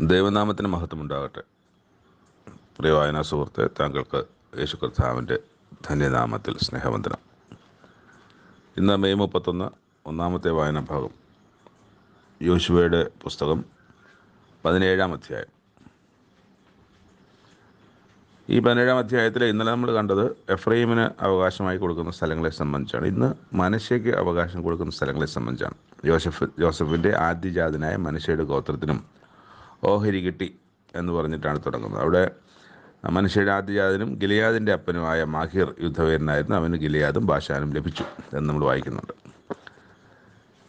ദൈവനാമത്തിന് മഹത്വമുണ്ടാകട്ടെ. പ്രിയ വായനാ സുഹൃത്തെ, താങ്കൾക്ക് യേശു കർത്താവിൻ്റെ ധന്യനാമത്തിൽ സ്നേഹവന്ദനം. ഇന്ന് മെയ് 31 ഒന്നാമത്തെ വായനാ ഭാഗം യോശുവയുടെ പുസ്തകം 17-ാം അധ്യായം. ഈ 17-ാം അധ്യായത്തിൽ ഇന്നലെ നമ്മൾ കണ്ടത് എഫ്രൈമിന് അവകാശമായി കൊടുക്കുന്ന സ്ഥലങ്ങളെ സംബന്ധിച്ചാണ്. ഇന്ന് മനശ്ശയ്ക്ക് അവകാശം കൊടുക്കുന്ന സ്ഥലങ്ങളെ സംബന്ധിച്ചാണ്. ജോസഫിൻ്റെ ആദ്യജാതനായ മനശ്ശയുടെ ഗോത്രത്തിനും ഓഹരി കിട്ടി എന്ന് പറഞ്ഞിട്ടാണ് തുടങ്ങുന്നത്. അവിടെ മനശ്ശയുടെ ആദ്യജാതനും ഗിലെയാദിൻ്റെ അപ്പനുമായ മാഹീർ യുദ്ധവീരനായിരുന്നു. അവന് ഗിലെയാദും ബാശാനും ലഭിച്ചു എന്ന് നമ്മൾ വായിക്കുന്നുണ്ട്.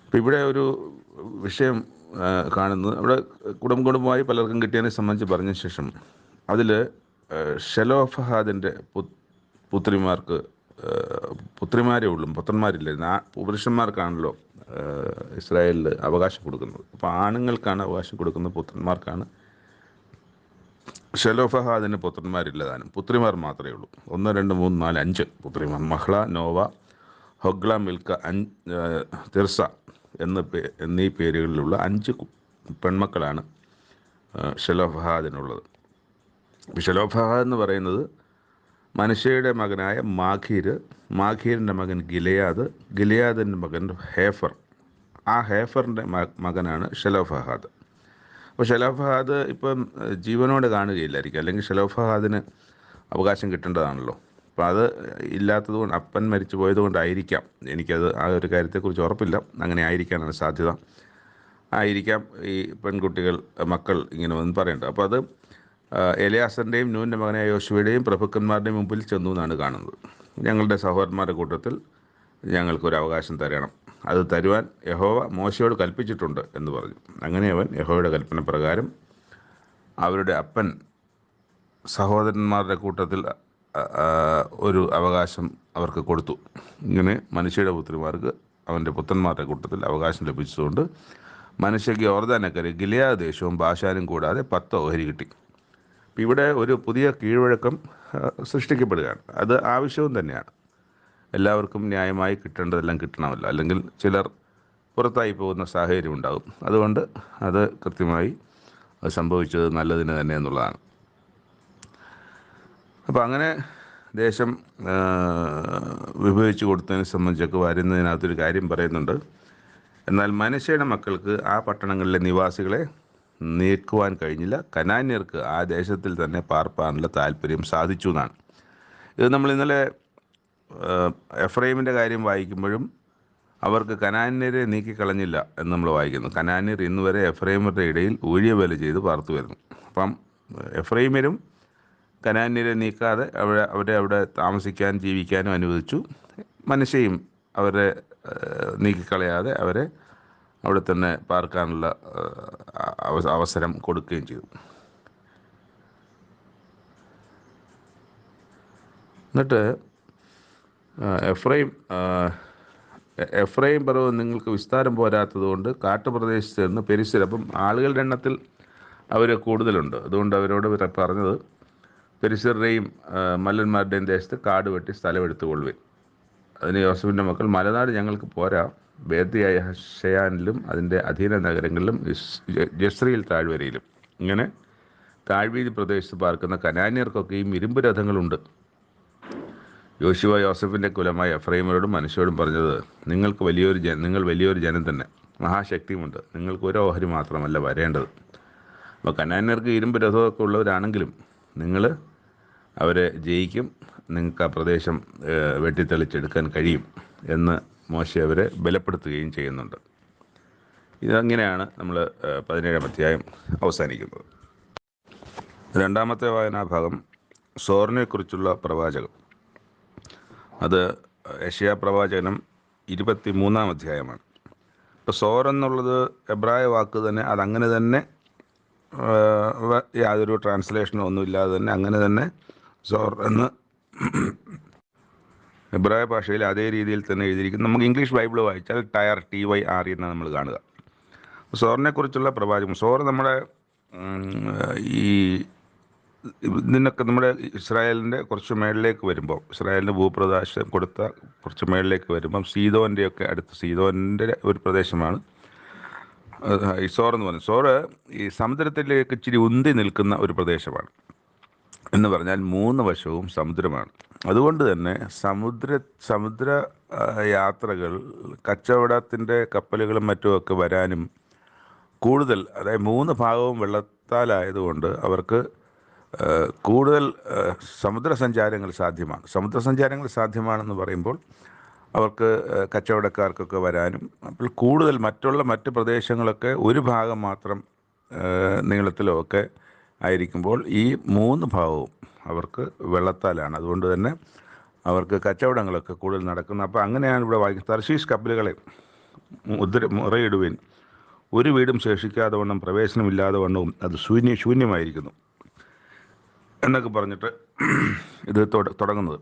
അപ്പോൾ ഇവിടെ ഒരു വിഷയം കാണുന്നത്, അവിടെ കുടുംബമായി പലർക്കും കിട്ടിയതിനെ സംബന്ധിച്ച് പറഞ്ഞ ശേഷം അതിൽ ഷെലോഫഹാദിൻ്റെ പുത്രിമാരേ ഉള്ളൂ, പുത്രന്മാരില്ലായിരുന്നു. പുരുഷന്മാർക്കാണല്ലോ ഇസ്രായേലിൽ അവകാശം കൊടുക്കുന്നത്. അപ്പോൾ ആണുങ്ങൾക്കാണ് അവകാശം കൊടുക്കുന്നത്, പുത്രന്മാർക്കാണ്. ഷെലോഫഹാദിന് പുത്രന്മാരില്ലതാനും, പുത്രിമാർ മാത്രമേ ഉള്ളൂ. 1, 2, 3, 4, 5 പുത്രിമാർ. മഹ്ള, നോവ, ഹൊഗ്ല, മിൽക്ക, തിർസ എന്നീ പേരുകളിലുള്ള 5 പെൺമക്കളാണ് ഷെലോഫഹാദിനുള്ളത്. ഷെലോഫഹാദ് എന്ന് പറയുന്നത് മനശ്ശയുടെ മകനായ മാഖീരിൻ്റെ മകൻ ഗിലെയാദിൻ്റെ മകൻ ഹേഫർ. ആ ഹേഫറിൻ്റെ മകനാണ് ഷെലോഫഹാദ്. അപ്പോൾ ഷെലോഫഹാദ് ഇപ്പം ജീവനോട് കാണുകയില്ലായിരിക്കും, അല്ലെങ്കിൽ ഷെലോഫഹാദിന് അവകാശം കിട്ടേണ്ടതാണല്ലോ. അപ്പോൾ അത് ഇല്ലാത്തതുകൊണ്ട്, അപ്പൻ മരിച്ചു പോയത് കൊണ്ടായിരിക്കാം, എനിക്കത് ആ ഒരു കാര്യത്തെക്കുറിച്ച് ഉറപ്പില്ല, അങ്ങനെ ആയിരിക്കാനാണ് സാധ്യത. ആയിരിക്കാം ഈ മക്കൾ ഇങ്ങനെ വന്ന് പറയേണ്ടത്. അപ്പോൾ അത് എലിയാസറിൻ്റെയും നൂൻ്റെ മകനായ യോശുവയുടെയും പ്രഭുക്കന്മാരുടെയും മുമ്പിൽ ചെന്നു എന്നാണ് കാണുന്നത്. ഞങ്ങളുടെ സഹോദരന്മാരുടെ കൂട്ടത്തിൽ ഞങ്ങൾക്കൊരു അവകാശം തരണം, അത് തരുവാൻ യഹോവ മോശയോട് കൽപ്പിച്ചിട്ടുണ്ട് എന്ന് പറഞ്ഞു. അങ്ങനെ അവൻ യഹോവയുടെ കൽപ്പന പ്രകാരം അവരുടെ അപ്പൻ സഹോദരന്മാരുടെ കൂട്ടത്തിൽ ഒരു അവകാശം അവർക്ക് കൊടുത്തു. ഇങ്ങനെ മനശ്ശയുടെ പുത്രിമാർക്ക് അവൻ്റെ പുത്രന്മാരുടെ കൂട്ടത്തിൽ അവകാശം ലഭിച്ചതുകൊണ്ട് മനശ്ശയ്ക്ക് യോർദാനക്കരെ ഗിലെയാദ് ദേശവും ബാശാനും കൂടാതെ 10 ഓഹരി കിട്ടി. ഇവിടെ ഒരു പുതിയ കീഴ്വഴക്കം സൃഷ്ടിക്കപ്പെടുകയാണ്. അത് ആവശ്യവും തന്നെയാണ്. എല്ലാവർക്കും ന്യായമായി കിട്ടേണ്ടതെല്ലാം കിട്ടണമല്ലോ, അല്ലെങ്കിൽ ചിലർ പുറത്തായി പോകുന്ന സാഹചര്യം ഉണ്ടാകും. അതുകൊണ്ട് അത് കൃത്യമായി സംഭവിച്ചത് നല്ലതിന് തന്നെ എന്നുള്ളതാണ്. അപ്പോൾ അങ്ങനെ ദേശം വിഭജിച്ച് കൊടുത്തതിനെ സംബന്ധിച്ചൊക്കെ വരുന്നതിനകത്തൊരു കാര്യം പറയുന്നുണ്ട്. എന്നാൽ മനശ്ശയുടെ മക്കൾക്ക് ആ പട്ടണങ്ങളിലെ നിവാസികളെ നീക്കുവാൻ കഴിഞ്ഞില്ല. കനാന്യർക്ക് ആ ദേശത്തിൽ തന്നെ പാർപ്പാനുള്ള താല്പര്യം സാധിച്ചു എന്നാണ്. ഇത് നമ്മൾ ഇന്നലെ എഫ്രൈമിൻ്റെ കാര്യം വായിക്കുമ്പോഴും അവർക്ക് കനാന്യരെ നീക്കിക്കളഞ്ഞില്ല എന്ന് നമ്മൾ വായിക്കുന്നു. കനാന്യർ ഇന്ന് വരെ എഫ്രൈമരുടെ ഇടയിൽ ഊഴിയവേല ചെയ്ത് പാർത്തു വരുന്നു. അപ്പം എഫ്രൈമരും കനാന്യരെ നീക്കാതെ അവരെ അവിടെ താമസിക്കാനും ജീവിക്കാനും അനുവദിച്ചു. മനശ്ശയും അവരെ നീക്കിക്കളയാതെ അവരെ അവിടെ തന്നെ പാർക്കാനുള്ള അവസരം കൊടുക്കുകയും ചെയ്തു. എന്നിട്ട് എഫ്രൈം പർവ്വതം നിങ്ങൾക്ക് വിസ്താരം പോരാത്തതുകൊണ്ട് കാട്ടുപ്രദേശത്ത് നിന്ന് പെരിസ്യർ, അപ്പം ആളുകളുടെ എണ്ണത്തിൽ അവർ കൂടുതലുണ്ട്, അതുകൊണ്ട് അവരോട് പറഞ്ഞത് പെരിസ്യരുടെയും മല്ലന്മാരുടെയും ദേശത്ത് കാട് വെട്ടി സ്ഥലമെടുത്തുകൊള്ളുവിൻ. അതിന് യോസഫിൻ്റെ മക്കൾ, മലനാട് ഞങ്ങൾക്ക് പോരാ, ബേത്യായ ഷെയാനിലും അതിൻ്റെ അധീന നഗരങ്ങളിലും ജസ്രിയിൽ താഴ്വരയിലും, ഇങ്ങനെ താഴ്വീതി പ്രദേശത്ത് പാർക്കുന്ന കനാന്യർക്കൊക്കെയും ഇരുമ്പ് രഥങ്ങളുണ്ട്. യോശുവ യോസഫിൻ്റെ കുലമായ എഫ്രൈമരോടും മനശ്ശയോടും പറഞ്ഞത്, നിങ്ങൾ വലിയൊരു ജനം തന്നെ, മഹാശക്തിയുമുണ്ട്. നിങ്ങൾക്ക് ഒരു ഓഹരി മാത്രമല്ല വരേണ്ടത്. അപ്പോൾ കനാന്യർക്ക് ഇരുമ്പ് രഥമൊക്കെ ഉള്ളവരാണെങ്കിലും നിങ്ങൾ അവരെ ജയിക്കും, നിങ്ങൾക്ക് ആ പ്രദേശം വെട്ടിത്തെളിച്ചെടുക്കാൻ കഴിയും എന്ന് മോശെ അവരെ ബലപ്പെടുത്തുകയും ചെയ്യുന്നുണ്ട്. ഇതങ്ങനെയാണ് നമ്മൾ 17-ാം അധ്യായം അവസാനിക്കുന്നത്. രണ്ടാമത്തെ വായനാഭാഗം സോറിനെക്കുറിച്ചുള്ള പ്രവാചകം. അത് യെശയ്യാ പ്രവാചകനം 23-ാം അധ്യായമാണ്. ഇപ്പോൾ സോർ എന്നുള്ളത് എബ്രായ വാക്ക് തന്നെ, അതങ്ങനെ തന്നെ യാതൊരു ട്രാൻസ്ലേഷനോ ഒന്നും ഇല്ലാതെ തന്നെ അങ്ങനെ തന്നെ സോർ എന്ന് എബ്രായ ഭാഷയിൽ അതേ രീതിയിൽ തന്നെ എഴുതിയിരിക്കുന്നു. നമുക്ക് ഇംഗ്ലീഷ് ബൈബിൾ വായിച്ചാൽ TYR എന്നാണ് നമ്മൾ കാണുക. സോറിനെക്കുറിച്ചുള്ള പ്രവാചകം. സോർ നമ്മുടെ ഇതിനൊക്കെ നമ്മുടെ ഇസ്രായേലിൻ്റെ കുറച്ച് മേളിലേക്ക് വരുമ്പോൾ, ഇസ്രായേലിന് ഭൂപ്രദേശം കൊടുത്ത കുറച്ച് മേളിലേക്ക് വരുമ്പം സീദോൻ്റെയൊക്കെ അടുത്ത്, സീദോൻ്റെ ഒരു പ്രദേശമാണ് ഈ സോർ എന്ന് പറയുന്നത്, സോറ് ഈ സമുദ്രത്തിലേക്ക് ഇച്ചിരി ഉന്തി നിൽക്കുന്ന ഒരു പ്രദേശമാണ്. എന്ന് പറഞ്ഞാൽ 3 വശവും സമുദ്രമാണ്. അതുകൊണ്ട് തന്നെ സമുദ്ര യാത്രകൾ, കച്ചവടത്തിൻ്റെ കപ്പലുകളും മറ്റുമൊക്കെ വരാനും കൂടുതൽ, അതായത് 3 ഭാഗവും വെള്ളത്താലായതുകൊണ്ട് അവർക്ക് കൂടുതൽ സമുദ്ര സഞ്ചാരങ്ങൾ സാധ്യമാണെന്ന് പറയുമ്പോൾ അവർക്ക് കച്ചവടക്കാർക്കൊക്കെ വരാനും, അപ്പോൾ കൂടുതൽ മറ്റ് പ്രദേശങ്ങളൊക്കെ ഒരു ഭാഗം മാത്രം നീളത്തിലോ ഒക്കെ ആയിരിക്കുമ്പോൾ ഈ 3 ഭാഗവും അവർക്ക് വെള്ളത്താലാണ്. അതുകൊണ്ട് തന്നെ അവർക്ക് കച്ചവടങ്ങളൊക്കെ കൂടുതൽ നടക്കുന്നത്. അപ്പോൾ അങ്ങനെയാണ് ഇവിടെ വായിക്കുന്നത്, തർശീഷ് കപ്പലുകളെ മുറയിടുവിൻ, ഒരു വീടും ശേഷിക്കാതെ വണ്ണം, പ്രവേശനമില്ലാതെ വണ്ണവും അത് ശൂന്യമായിരിക്കുന്നു എന്നൊക്കെ പറഞ്ഞിട്ട് ഇത് തുടങ്ങുന്നത്.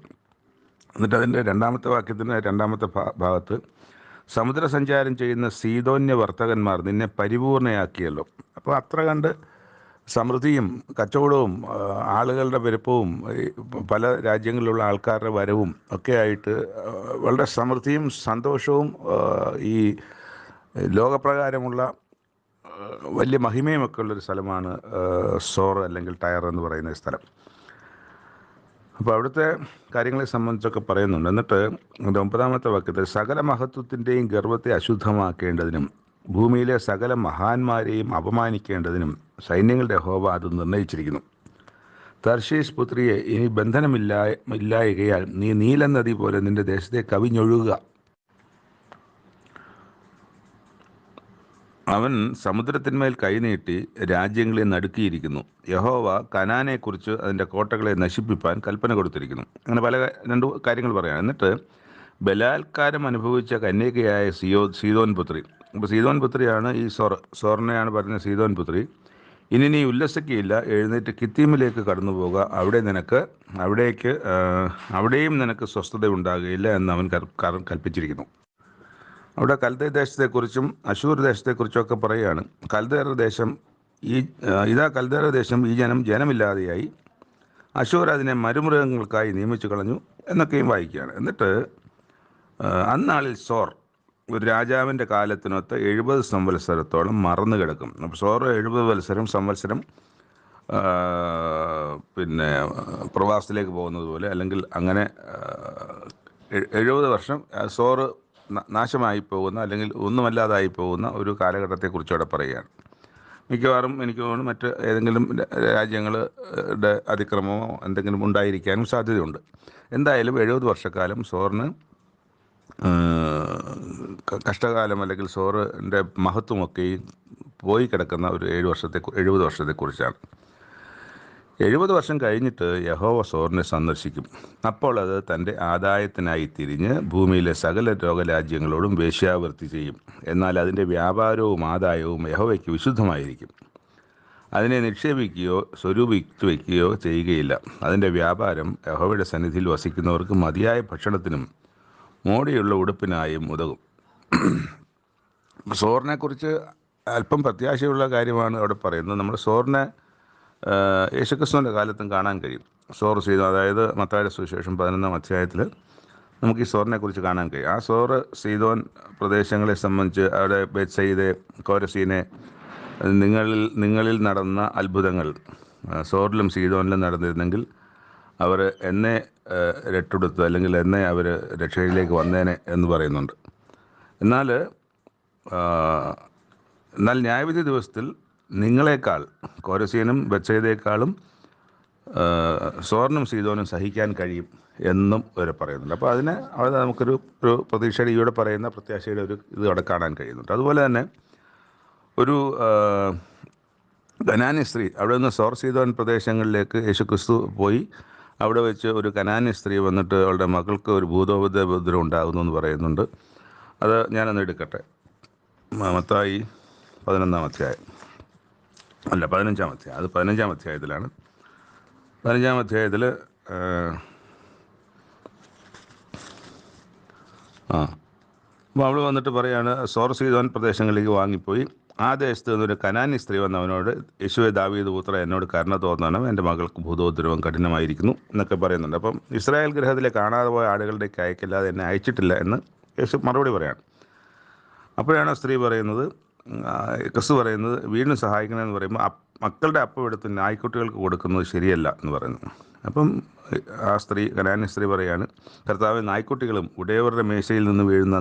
എന്നിട്ട് അതിൻ്റെ 2-ാമത്തെ വാക്യത്തിൻ്റെ 2-ാമത്തെ ഭാഗത്ത്, സമുദ്രസഞ്ചാരം ചെയ്യുന്ന സീതോന്യ വർത്തകന്മാർ നിന്നെ പരിപൂർണയാക്കിയല്ലോ. അപ്പോൾ അത്ര കണ്ട് സമൃദ്ധിയും കച്ചവടവും ആളുകളുടെ പെരുപ്പവും പല രാജ്യങ്ങളിലുള്ള ആൾക്കാരുടെ വരവും ഒക്കെ ആയിട്ട് വളരെ സമൃദ്ധിയും സന്തോഷവും ഈ ലോകപ്രകാരമുള്ള വലിയ മഹിമയുമൊക്കെ ഉള്ളൊരു സ്ഥലമാണ് സോർ അല്ലെങ്കിൽ ടയർ എന്ന് പറയുന്ന സ്ഥലം. അപ്പോൾ അവിടുത്തെ കാര്യങ്ങളെ സംബന്ധിച്ചൊക്കെ പറയുന്നുണ്ട്. എന്നിട്ട് 9-ാമത്തെ വാക്യത്തിൽ, സകല മഹത്വത്തിൻ്റെയും ഗർവത്തെ അശുദ്ധമാക്കേണ്ടതിനും ഭൂമിയിലെ സകല മഹാന്മാരെയും അപമാനിക്കേണ്ടതിനും സൈന്യങ്ങളുടെ യഹോവ അത് നിർണയിച്ചിരിക്കുന്നു. തർശീസ് പുത്രിയെ, ഇനി ബന്ധനമില്ലായകയാൽ നീ നീല നദി പോലെ നിന്റെ ദേശത്തെ കവിഞ്ഞൊഴുകുക. അവൻ സമുദ്രത്തിന്മേൽ കൈനീട്ടി രാജ്യങ്ങളെ നടുക്കിയിരിക്കുന്നു. യഹോവ കനാനെക്കുറിച്ച് അതിൻ്റെ കോട്ടകളെ നശിപ്പിപ്പാൻ കൽപ്പന കൊടുത്തിരിക്കുന്നു. അങ്ങനെ 2 കാര്യങ്ങൾ പറയാം. എന്നിട്ട് ബലാത്കാരം അനുഭവിച്ച കന്യകയായ സീദോൻ പുത്രി, അപ്പോൾ സീദോൻ പുത്രിയാണ് ഈ സോറിനെയാണ് പറയുന്നത് സീദോൻ പുത്രി. ഇനി നീ ഉല്ലസിക്കുകയില്ല, എഴുന്നേറ്റ് കിത്തീമിലേക്ക് കടന്നു പോകുക, അവിടെയും നിനക്ക് സ്വസ്ഥത ഉണ്ടാകുകയില്ല എന്ന് അവൻ കൽപ്പിച്ചിരിക്കുന്നു. അവിടെ കൽദയ ദേശത്തെക്കുറിച്ചും അശൂർ ദേശത്തെക്കുറിച്ചും ഒക്കെ പറയുകയാണ്. കൽദയർ ദേശം ഈ ജനമില്ലാതെയായി, അശൂർ അതിനെ മരുമൃഗങ്ങൾക്കായി നിയമിച്ചു കളഞ്ഞു എന്നൊക്കെയും വായിക്കുകയാണ്. എന്നിട്ട് അന്നാളിൽ സോർ ഒരു രാജാവിൻ്റെ കാലത്തിനൊത്ത് 70 സംവത്സരത്തോളം മറന്നു കിടക്കും. അപ്പോൾ സോർ 70 സംവത്സരം പിന്നെ പ്രവാസത്തിലേക്ക് പോകുന്നത് പോലെ, അല്ലെങ്കിൽ അങ്ങനെ 70 വർഷം സോറ് നാശമായി പോകുന്ന, അല്ലെങ്കിൽ ഒന്നുമല്ലാതായി പോകുന്ന ഒരു കാലഘട്ടത്തെക്കുറിച്ച് അവിടെ പറയുകയാണ്. മിക്കവാറും എനിക്ക് തോന്നുന്നു മറ്റ് ഏതെങ്കിലും രാജ്യങ്ങളുടെ അതിക്രമമോ എന്തെങ്കിലും ഉണ്ടായിരിക്കാനും സാധ്യതയുണ്ട്. എന്തായാലും 70 വർഷക്കാലം സോറിന് കഷ്ടകാലം, അല്ലെങ്കിൽ സോറിൻ്റെ മഹത്വമൊക്കെ പോയി കിടക്കുന്ന ഒരു 70 വർഷത്തെക്കുറിച്ചാണ്. 70 വർഷം കഴിഞ്ഞിട്ട് യഹോവ സോറിനെ സന്ദർശിക്കും. അപ്പോൾ അത് തൻ്റെ ആദായത്തിനായി തിരിഞ്ഞ് ഭൂമിയിലെ സകല ലോകരാജ്യങ്ങളോടും വേശ്യാവൃത്തി ചെയ്യും. എന്നാൽ അതിൻ്റെ വ്യാപാരവും ആദായവും യഹോവയ്ക്ക് വിശുദ്ധമായിരിക്കും. അതിനെ നിക്ഷേപിക്കുകയോ സ്വരൂപിച്ചു വയ്ക്കുകയോ ചെയ്യുകയില്ല. അതിൻ്റെ വ്യാപാരം യഹോവയുടെ സന്നിധിയിൽ വസിക്കുന്നവർക്ക് മതിയായ ഭക്ഷണത്തിനും മോടിയുള്ള ഉടുപ്പിനായും ഉതകും. സോറിനെക്കുറിച്ച് അല്പം പ്രത്യാശയുള്ള കാര്യമാണ് അവിടെ പറയുന്നത്. നമ്മൾ സോറിനെ യേശുക്രിസ്തുവിൻ്റെ കാലത്തും കാണാൻ കഴിയും. സോർ സീദോൻ, അതായത് മത്തായിയുടെ സുവിശേഷം 11-ാം അധ്യായത്തിൽ നമുക്ക് ഈ സോറിനെക്കുറിച്ച് കാണാൻ കഴിയും. ആ സോറ് സീദോൻ പ്രദേശങ്ങളെ സംബന്ധിച്ച് അവിടെ ബേത്സയിദെ, കോരസീനെ, നിങ്ങളിൽ നടന്ന അത്ഭുതങ്ങൾ സോറിലും സീദോനിലും നടന്നിരുന്നെങ്കിൽ അവർ എന്നെ രട്ടെടുത്തു, അല്ലെങ്കിൽ എന്നെ അവർ രക്ഷയിലേക്ക് വന്നേനെ എന്ന് പറയുന്നുണ്ട്. എന്നാൽ ന്യായവിധി ദിവസത്തിൽ നിങ്ങളെക്കാൾ, കോരസീനും ബത്സയിദയെക്കാളും സോറിനും സീദോനും സഹിക്കാൻ കഴിയും എന്നും അവർ പറയുന്നുണ്ട്. അപ്പോൾ അവിടെ നമുക്കൊരു പ്രതീക്ഷയുടെ, ഇവിടെ പറയുന്ന പ്രത്യാശയുടെ ഇത് അവിടെ കാണാൻ കഴിയുന്നുണ്ട്. അതുപോലെ തന്നെ ഒരു കനാന്യ സ്ത്രീ, അവിടെ നിന്ന് സോർ സീദോൻ പ്രദേശങ്ങളിലേക്ക് യേശുക്രിസ്തു പോയി. അവിടെ വെച്ച് ഒരു കനാന്യ സ്ത്രീ വന്നിട്ട് അവളുടെ മകൾക്ക് ഒരു ഭൂതോപദ്രവം ഉണ്ടാകുന്നു എന്ന് പറയുന്നുണ്ട്. അത് ഞാനൊന്ന് എടുക്കട്ടെ. മത്തായി 15-ാം അധ്യായം, അല്ല 15-ാം അധ്യായം, അത് 15-ാം അധ്യായത്തിലാണ്. 15-ാം അധ്യായത്തിൽ അപ്പോൾ അവൾ വന്നിട്ട് പറയാണ്, സോർ സീദോൻ പ്രദേശങ്ങളിലേക്ക് വാങ്ങിപ്പോയി. ആ ദേശത്ത് നിന്നൊരു കനാന്യ സ്ത്രീ വന്നവനോട്, യേശുവേ ദാവീദ് പുത്ര, എന്നോട് കരുണ തോന്നണം, എൻ്റെ മകൾക്ക് ഭൂതോദ്രവം കഠിനമായിരിക്കുന്നു എന്നൊക്കെ പറയുന്നുണ്ട്. അപ്പം ഇസ്രായേൽ ഗൃഹത്തിലെ കാണാതെ പോയ ആടുകളുടെ അയക്കല്ലാതെ എന്നെ അയച്ചിട്ടില്ല എന്ന് യേശു മറുപടി പറയാണ്. അപ്പോഴാണ് സ്ത്രീ പറയുന്നത്, ക്രിസ്തു പറയുന്നത് വീണ്ടും സഹായിക്കണമെന്ന് പറയുമ്പോൾ മക്കളുടെ അപ്പം എടുത്ത് നായ്ക്കുട്ടികൾക്ക് കൊടുക്കുന്നത് ശരിയല്ല എന്ന് പറയുന്നു. അപ്പം ആ സ്ത്രീ, കനാന്യ സ്ത്രീ പറയാണ്, കർത്താവ്, നായ്ക്കുട്ടികളും ഉടയവരുടെ മേശയിൽ നിന്ന് വീഴുന്ന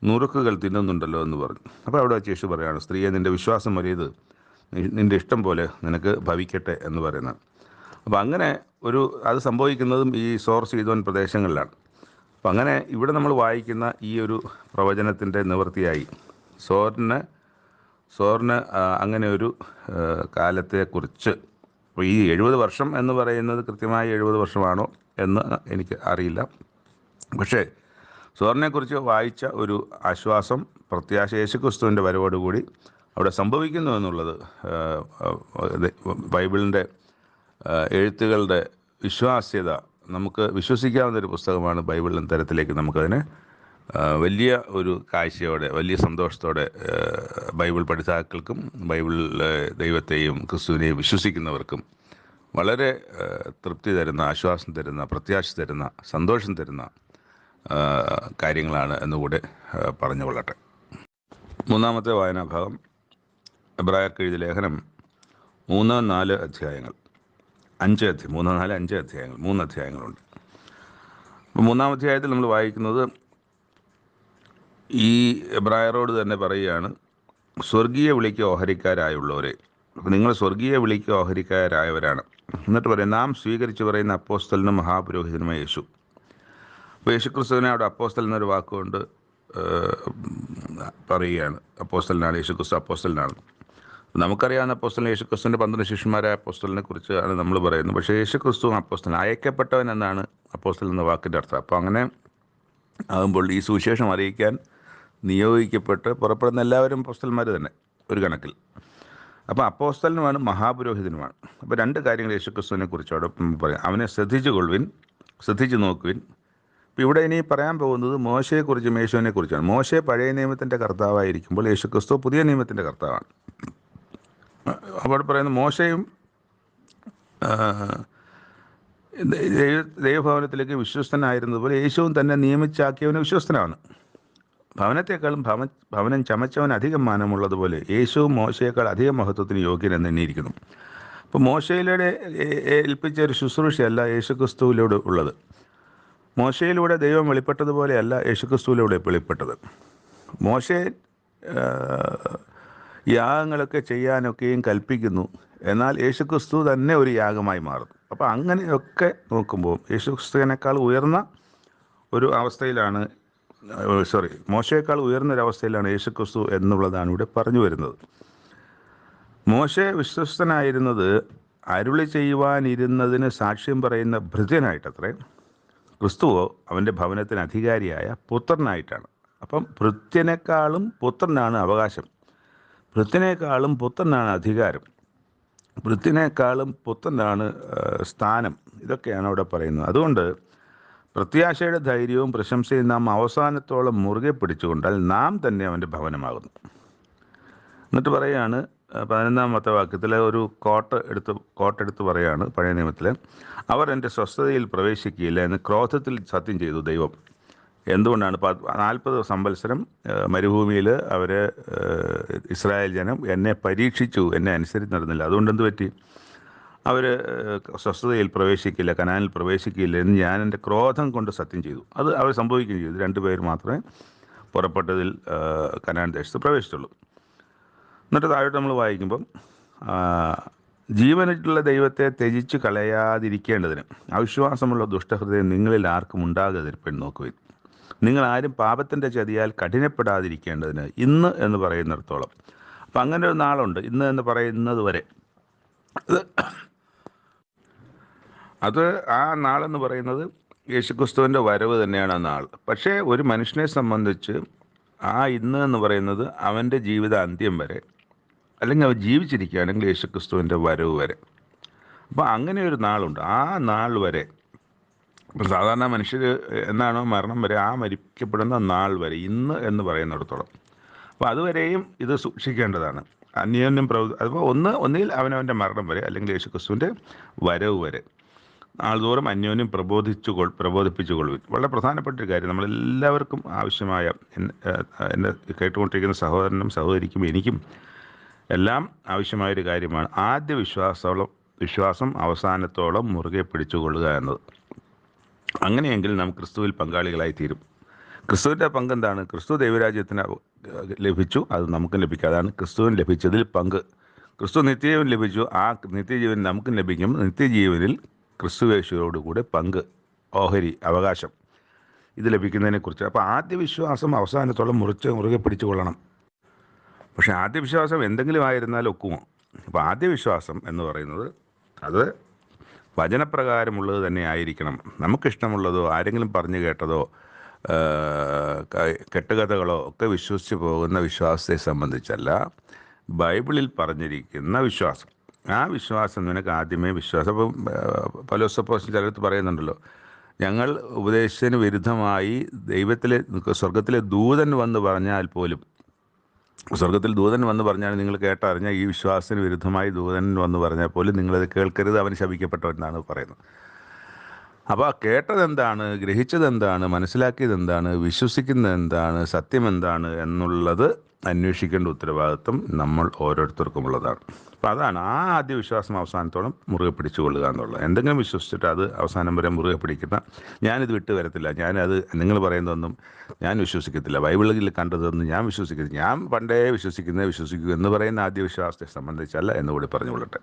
നുറുക്കുകൾ തിന്നുന്നുണ്ടല്ലോ എന്ന് പറഞ്ഞു. അപ്പോൾ അവിടെ വെച്ച് യേശു പറയാണ്, സ്ത്രീയെ, നിൻ്റെ വിശ്വാസം വലിയത്, നിൻ്റെ ഇഷ്ടം പോലെ നിനക്ക് ഭവിക്കട്ടെ എന്ന് പറയുന്നത്. അപ്പോൾ അങ്ങനെ അത് സംഭവിക്കുന്നതും ഈ സോർ സീദോൻ പ്രദേശങ്ങളിലാണ്. അപ്പം അങ്ങനെ ഇവിടെ നമ്മൾ വായിക്കുന്ന ഈ ഒരു പ്രവചനത്തിൻ്റെ നിവൃത്തിയായി സോറിന് അങ്ങനെ ഒരു കാലത്തെക്കുറിച്ച്, അപ്പോൾ ഈ 70 വർഷം എന്ന് പറയുന്നത് കൃത്യമായി 70 വർഷമാണോ എന്ന് എനിക്ക് അറിയില്ല. പക്ഷേ സോറിനെക്കുറിച്ച് വായിച്ച ഒരു ആശ്വാസം, പ്രത്യാശ യേശുക്രിസ്തുവിൻ്റെ വരവോടുകൂടി അവിടെ സംഭവിക്കുന്നു എന്നുള്ളത് ബൈബിളിൻ്റെ എഴുത്തുകളുടെ വിശ്വാസ്യത, നമുക്ക് വിശ്വസിക്കാവുന്നൊരു പുസ്തകമാണ് ബൈബിൾ എന്ന തരത്തിലേക്ക് നമുക്കതിനെ വലിയ ഒരു കാഴ്ചയോടെ, വലിയ സന്തോഷത്തോടെ ബൈബിൾ പഠിതാക്കൾക്കും ബൈബിളിലെ ദൈവത്തെയും ക്രിസ്തുവിനെയും വിശ്വസിക്കുന്നവർക്കും വളരെ തൃപ്തി തരുന്ന, ആശ്വാസം തരുന്ന, പ്രത്യാശ തരുന്ന, സന്തോഷം തരുന്ന കാര്യങ്ങളാണ് എന്നുകൂടെ പറഞ്ഞു കൊള്ളട്ടെ. മൂന്നാമത്തെ വായനാഭാഗം എബ്രായർക്ക് എഴുതിയ ലേഖനം 3-4 അധ്യായങ്ങൾ, 5 അധ്യായങ്ങൾ, 3 അധ്യായങ്ങളുണ്ട്. അപ്പോൾ 3-ാം അധ്യായത്തിൽ നമ്മൾ വായിക്കുന്നത് ഈ എബ്രായരോട് തന്നെ പറയുകയാണ്, സ്വർഗീയ വിളിക്ക് ഓഹരിക്കാരായുള്ളവരെ. അപ്പോൾ നിങ്ങൾ സ്വർഗീയ വിളിക്ക് ഓഹരിക്കാരായവരാണ്. എന്നിട്ട് പറയും, നാം സ്വീകരിച്ചു പറയുന്ന അപ്പോസ്തലനും മഹാപുരോഹിതനുമായ യേശു. അപ്പോൾ യേശുക്രിസ്തുവിനെ അവിടെ അപ്പോസ്തലൻ എന്നൊരു വാക്കുകൊണ്ട് പറയുകയാണ്. അപ്പോസ്തലനാണ് യേശുക്രിസ്തു, അപ്പോസ്തലനാണ്. നമുക്കറിയാവുന്ന അപ്പോസ്തലൻ യേശുക്രിസ്തുവിൻ്റെ 12 ശിഷ്യന്മാരായ അപ്പോസ്തലനെ കുറിച്ചാണ് നമ്മൾ പറയുന്നത്. പക്ഷേ യേശുക്രിസ്തുവും അപ്പോസ്തലൻ, അയക്കപ്പെട്ടവൻ എന്നാണ് അപ്പോസ്തലൻ എന്ന വാക്കിൻ്റെ അർത്ഥം. അപ്പോൾ അങ്ങനെ ആകുമ്പോൾ ഈ സുവിശേഷം അറിയിക്കാൻ നിയോഗിക്കപ്പെട്ട് പുറപ്പെടുന്ന എല്ലാവരും അപ്പോസ്തലന്മാർ തന്നെ ഒരു കണക്കിൽ. അപ്പോൾ അപ്പോസ്തലനുമാണ്, മഹാപുരോഹിതനുമാണ്. അപ്പോൾ 2 കാര്യങ്ങൾ യേശുക്രിസ്തുവിനെ കുറിച്ചോടൊപ്പം പറയാം. അവനെ ശ്രദ്ധിച്ചു നോക്കുവിൻ. ഇപ്പോൾ ഇവിടെ ഇനി പറയാൻ പോകുന്നത് മോശയെക്കുറിച്ചും യേശുവിനെക്കുറിച്ചാണ്. മോശെ പഴയ നിയമത്തിൻ്റെ കർത്താവായിരിക്കുമ്പോൾ യേശുക്രിസ്തു പുതിയ നിയമത്തിൻ്റെ കർത്താവാണ്. അവിടെ പറയുന്ന മോശയും ദൈവഭവനത്തിലേക്ക് വിശ്വസ്തനായിരുന്നതുപോലെ യേശുവും തന്നെ നിയമിച്ചാക്കിയവന് വിശ്വസ്തനാണ്. ഭവനത്തെക്കാളും ഭവനം ചമച്ചവൻ അധികം മാനമുള്ളതുപോലെ യേശുവും മോശയേക്കാൾ അധികം മഹത്വത്തിന് യോഗ്യനെന്ന് എണ്ണിയിരിക്കുന്നു. അപ്പോൾ മോശയിലൂടെ ഏൽപ്പിച്ച ഒരു ശുശ്രൂഷയല്ല യേശുക്രിസ്തുവിലൂടെ ഉള്ളത്. മോശയിലൂടെ ദൈവം വെളിപ്പെട്ടതുപോലെയല്ല യേശുക്രിസ്തുവിലൂടെ വെളിപ്പെട്ടത്. മോശെ യാഗങ്ങളൊക്കെ ചെയ്യാനൊക്കെയും കൽപ്പിക്കുന്നു, എന്നാൽ യേശുക്രിസ്തു തന്നെ ഒരു യാഗമായി മാറുന്നു. അപ്പോൾ അങ്ങനെയൊക്കെ നോക്കുമ്പോൾ യേശുക്രിസ്തുവിനേക്കാൾ ഉയർന്ന ഒരു അവസ്ഥയിലാണ്, മോശയേക്കാൾ ഉയർന്നൊരവസ്ഥയിലാണ് യേശുക്രിസ്തു എന്നുള്ളതാണ് ഇവിടെ പറഞ്ഞു വരുന്നത്. മോശെ വിശ്വസ്തനായിരുന്നത് അരുളി ചെയ്യുവാനിരുന്നതിന് സാക്ഷ്യം പറയുന്ന ഭൃത്യനായിട്ടത്രേ. ക്രിസ്തുവോ അവൻ്റെ ഭവനത്തിന് അധികാരിയായ പുത്രനായിട്ടാണ്. അപ്പം ഭൃത്യനേക്കാളും പുത്രനാണ് അവകാശം, ഭൃത്യനേക്കാളും പുത്രനാണ് അധികാരം, ഭൃത്യനേക്കാളും പുത്രനാണ് സ്ഥാനം. ഇതൊക്കെയാണ് അവിടെ പറയുന്നത്. അതുകൊണ്ട് പ്രത്യാശയുടെ ധൈര്യവും പ്രശംസയും നാം അവസാനത്തോളം മുറുകെ പിടിച്ചുകൊണ്ടാൽ നാം തന്നെ അവൻ്റെ ഭവനമാകുന്നു. എന്നിട്ട് പറയുകയാണ് 11-ാമത്തെ വാക്യത്തിൽ ഒരു കോട്ടെടുത്ത് പറയുകയാണ് പഴയ നിയമത്തിൽ, അവർ എൻ്റെ സ്വസ്ഥതയിൽ പ്രവേശിക്കുകയില്ല എന്ന് ക്രോധത്തിൽ സത്യം ചെയ്തു ദൈവം. എന്തുകൊണ്ടാണ്? 40 സംവത്സരം മരുഭൂമിയിൽ അവർ ഇസ്രായേൽ ജനം എന്നെ പരീക്ഷിച്ചു, എന്നെ അനുസരിച്ച് നടന്നില്ല. അതുകൊണ്ട് എന്ത് പറ്റി? അവർ സ്വസ്ഥതയിൽ പ്രവേശിക്കില്ല, കനാനിൽ പ്രവേശിക്കില്ല എന്ന് ഞാൻ എൻ്റെ ക്രോധം കൊണ്ട് സത്യം ചെയ്തു. അത് അവർ സംഭവിക്കുകയും ചെയ്തു. 2 പേർ മാത്രമേ പുറപ്പെട്ടതിൽ കനാൻ ദേശത്ത് പ്രവേശിച്ചുള്ളൂ. എന്നിട്ട് താഴോട്ട് നമ്മൾ വായിക്കുമ്പം, ജീവനുള്ള ദൈവത്തെ ത്യജിച്ച് കളയാതിരിക്കേണ്ടതിന് അവിശ്വാസമുള്ള ദുഷ്ടഹൃദയം നിങ്ങളിൽ ആർക്കും ഉണ്ടാകാതിരിക്കാൻ നോക്കുവിൻ. നിങ്ങൾ ആരും പാപത്തിൻ്റെ ചതിയാൽ കഠിനപ്പെടാതിരിക്കേണ്ടതിന് ഇന്ന് എന്ന് പറയുന്നിടത്തോളം. അപ്പം അങ്ങനെ ഒരു നാളുണ്ട്, ഇന്ന് എന്ന് പറയുന്നത് വരെ. അത് ആ നാളെന്ന് പറയുന്നത് യേശുക്രിസ്തുവിൻ്റെ വരവ് തന്നെയാണ് ആ നാൾ. പക്ഷേ ഒരു മനുഷ്യനെ സംബന്ധിച്ച് ആ ഇന്ന് എന്ന് പറയുന്നത് അവൻ്റെ ജീവിത അന്ത്യം വരെ, അല്ലെങ്കിൽ അവൻ ജീവിച്ചിരിക്കുകയാണെങ്കിൽ യേശുക്രിസ്തുവിൻ്റെ വരവ് വരെ. അപ്പോൾ അങ്ങനെ ഒരു നാളുണ്ട്. ആ നാൾ വരെ, ഇപ്പം സാധാരണ മനുഷ്യർ എന്നാണോ മരണം വരെ, ആ മരിക്കപ്പെടുന്ന നാൾ വരെ, ഇന്ന് എന്ന് പറയുന്നിടത്തോളം. അപ്പോൾ അതുവരെയും ഇത് സൂക്ഷിക്കേണ്ടതാണ്. അന്യോന്യം അതിപ്പോൾ ഒന്നുകിൽ അവനവൻ്റെ മരണം വരെ, അല്ലെങ്കിൽ യേശുക്രിസ്തുവിൻ്റെ വരവ് വരെ. നാൾതോറും അന്യോന്യം പ്രബോധിപ്പിച്ചുകൊള്ളുവിൻ. വളരെ പ്രധാനപ്പെട്ടൊരു കാര്യം, നമ്മളെല്ലാവർക്കും ആവശ്യമായ, എന്നെ കേട്ടുകൊണ്ടിരിക്കുന്ന സഹോദരനും സഹോദരിക്കും എനിക്കും എല്ലാം ആവശ്യമായൊരു കാര്യമാണ് ആദ്യ വിശ്വാസം അവസാനത്തോളം മുറുകെ പിടിച്ചുകൊള്ളുക എന്നത്. അങ്ങനെയെങ്കിൽ നാം ക്രിസ്തുവിൽ പങ്കാളികളായി തീരും. ക്രിസ്തുവിൻ്റെ പങ്കെന്താണ്? ക്രിസ്തു ദൈവരാജ്യത്തിന് ലഭിച്ചു, അത് നമുക്കും ലഭിക്കുക. അതാണ് ക്രിസ്തുവിന് ലഭിച്ചതിൽ പങ്ക്. ക്രിസ്തു നിത്യജീവൻ ലഭിച്ചു, ആ നിത്യജീവൻ നമുക്കും ലഭിക്കും. നിത്യജീവനിൽ ക്രിസ്തുവേശുവോടുകൂടെ പങ്ക്, ഓഹരി, അവകാശം ഇത് ലഭിക്കുന്നതിനെക്കുറിച്ച്. അപ്പോൾ ആദ്യ വിശ്വാസം അവസാനത്തോളം മുറുകെ പിടിച്ചു കൊള്ളണം. പക്ഷേ ആദ്യ വിശ്വാസം എന്തെങ്കിലും ആയിരുന്നാൽ ഒക്കുമോ? അപ്പോൾ ആദ്യ വിശ്വാസം എന്ന് പറയുന്നത് അത് വചനപ്രകാരമുള്ളത് തന്നെ ആയിരിക്കണം. നമുക്കിഷ്ടമുള്ളതോ ആരെങ്കിലും പറഞ്ഞു കേട്ടതോ കെട്ടുകഥകളോ ഒക്കെ വിശ്വസിച്ച് പോകുന്ന വിശ്വാസത്തെ സംബന്ധിച്ചല്ല, ബൈബിളിൽ പറഞ്ഞിരിക്കുന്ന വിശ്വാസം. ആ വിശ്വാസം നിനക്ക് ആദ്യമേ വിശ്വാസം. അപ്പം പൗലോസ് ചിലടത്ത് പറയുന്നുണ്ടല്ലോ, ഞങ്ങൾ ഉപദേശത്തിന് വിരുദ്ധമായി സ്വർഗത്തിലെ ദൂതൻ വന്ന് പറഞ്ഞാൽ പോലും, സ്വർഗത്തിൽ ദൂതൻ വന്ന് പറഞ്ഞാൽ നിങ്ങൾ കേട്ടറിഞ്ഞാൽ, ഈ വിശ്വാസത്തിന് വിരുദ്ധമായി ദൂതൻ വന്ന് പറഞ്ഞാൽ പോലും നിങ്ങളത് കേൾക്കരുത്, അവൻ ശപിക്കപ്പെട്ടവനാണ് പറയുന്നത്. അപ്പോൾ കേട്ടതെന്താണ്, ഗ്രഹിച്ചതെന്താണ്, മനസ്സിലാക്കിയതെന്താണ്, വിശ്വസിക്കുന്നത് എന്താണ്, സത്യം എന്താണ് എന്നുള്ളത് അന്വേഷിക്കേണ്ട ഉത്തരവാദിത്വം നമ്മൾ ഓരോരുത്തർക്കുമുള്ളതാണ്. അപ്പം അതാണ് ആ ആദ്യ വിശ്വാസം അവസാനത്തോളം മുറുകെ പിടിച്ചുകൊള്ളുക എന്നുള്ളത്. എന്തെങ്കിലും വിശ്വസിച്ചിട്ട് അത് അവസാനം വരെ മുറുകെ പിടിക്കുന്ന, ഞാനിത് വിട്ടു വരത്തില്ല, ഞാനത് നിങ്ങൾ പറയുന്നതൊന്നും ഞാൻ വിശ്വസിക്കത്തില്ല, ബൈബിളിൽ കണ്ടതൊന്നും ഞാൻ വിശ്വസിക്കത്തില്ല, ഞാൻ പണ്ടേ വിശ്വസിക്കൂ എന്ന് പറയുന്ന ആദ്യ വിശ്വാസത്തെ സംബന്ധിച്ചല്ല എന്നുകൂടി പറഞ്ഞുകൊള്ളട്ടെ.